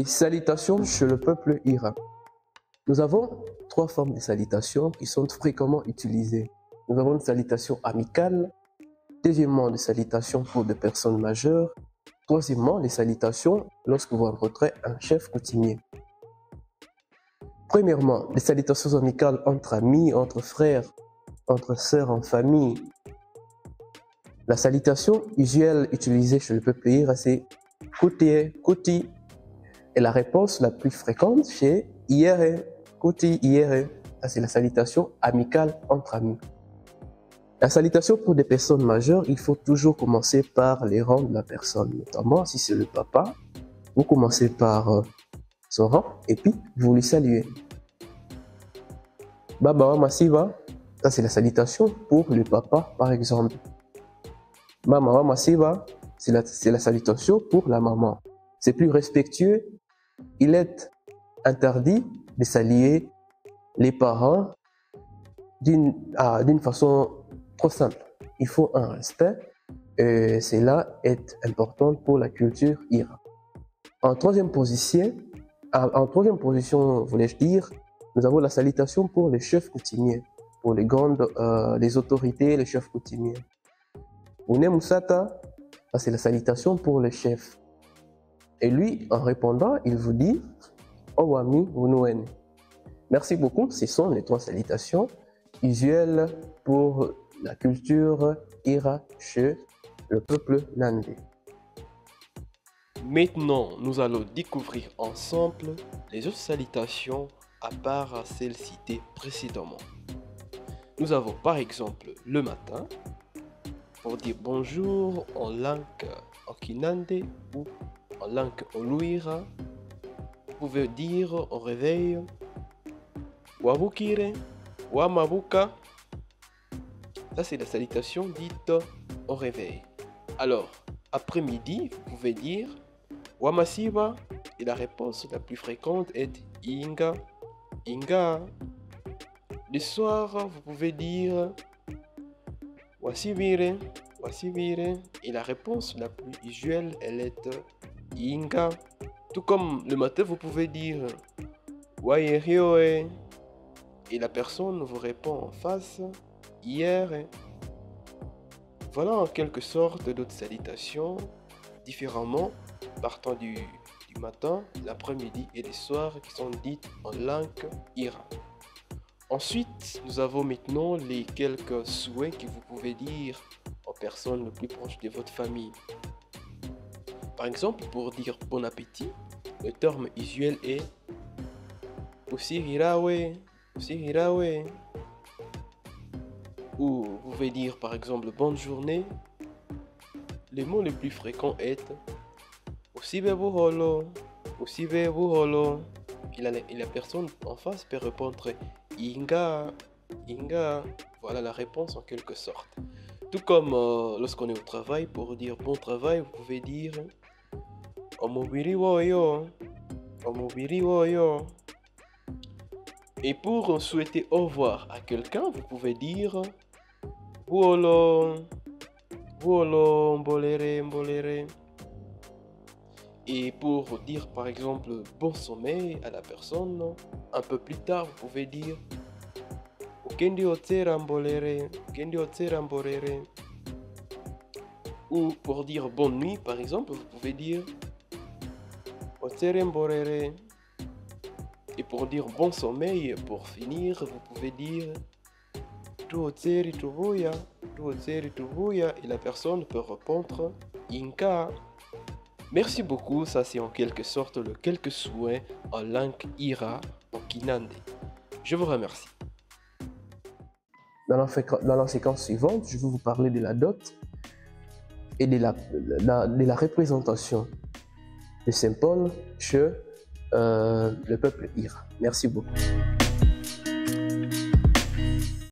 Les salutations chez le peuple Ira. Nous avons trois formes de salutations qui sont fréquemment utilisées. Nous avons une salutation amicale, deuxièmement, des salutations pour des personnes majeures, troisièmement, les salutations lorsque vous rencontrez un chef coutumier. Premièrement, les salutations amicales entre amis, entre frères, entre sœurs en famille. La salutation usuelle utilisée chez le peuple Ira, c'est Kuti, Kuti. Et la réponse la plus fréquente chez Iere, Kuti, Iere. C'est la salutation amicale entre amis. La salutation pour des personnes majeures, il faut toujours commencer par les rangs de la personne. Notamment, si c'est le papa, vous commencez par son rang et puis vous lui saluez. Baba Masiva, ça c'est la salutation pour le papa par exemple. Mama Masiva, c'est la salutation pour la maman. C'est plus respectueux. Il est interdit de saluer les parents d'une façon trop simple. Il faut un respect et cela est important pour la culture Ira. En troisième position, voulais-je dire, nous avons la salutation pour les chefs coutumiers, pour les grandes, les autorités, les chefs coutumiers. Une Musata, c'est la salutation pour les chefs. Et lui, en répondant, il vous dit Owami Unuene. Merci beaucoup, ce sont les trois salutations usuelles pour la culture Ira chez le peuple Nandé. Maintenant, nous allons découvrir ensemble les autres salutations à part celles citées précédemment. Nous avons par exemple le matin, pour dire bonjour en langue Kinandé ou en langue Oluira. Vous pouvez dire au réveil Wabukire, Wamabuka. Ça, c'est la salutation dite au réveil. Alors, après-midi, vous pouvez dire Wamasiba et la réponse la plus fréquente est Inga, Inga. Le soir, vous pouvez dire Wasibire, Wasibire et la réponse la plus usuelle, elle est Inga. Tout comme le matin, vous pouvez dire Wairioe et la personne vous répond en face hier. Voilà en quelque sorte d'autres salutations différemment partant du matin, l'après-midi et les soirs qui sont dites en langue Ira. Ensuite, nous avons maintenant les quelques souhaits que vous pouvez dire aux personnes les plus proches de votre famille. Par exemple, pour dire bon appétit, le terme usuel est Usihirawe, Usihirawe. Ou vous pouvez dire par exemple bonne journée. Les mots les plus fréquents est Usibebuholo, Usibebuholo. Et la personne en face peut répondre Inga, Inga. Voilà la réponse en quelque sorte. Tout comme lorsqu'on est au travail, pour dire bon travail, vous pouvez dire Omobiri woyo, Omobiri woyo. Et pour souhaiter au revoir à quelqu'un, vous pouvez dire Buolo, Buolo, Mbolere, Mbolere. Et pour dire par exemple bon sommeil à la personne, un peu plus tard, vous pouvez dire Ukendi Otsera Mbolere, Ukendi Otsera Mbolere. Ou pour dire bonne nuit, par exemple, vous pouvez dire Otsere Mbolere. Et pour dire bon sommeil, pour finir, vous pouvez dire Tu Otseri Tuvuya, Tu Otseri Tuvuya. Et la personne peut répondre Inka. Merci beaucoup, ça c'est en quelque sorte le quelques souhaits en langue Ira, en Kinandé. Je vous remercie. Dans la séquence suivante, je vais vous parler de la dot et de la représentation de Saint Paul chez le peuple Ira. Merci beaucoup.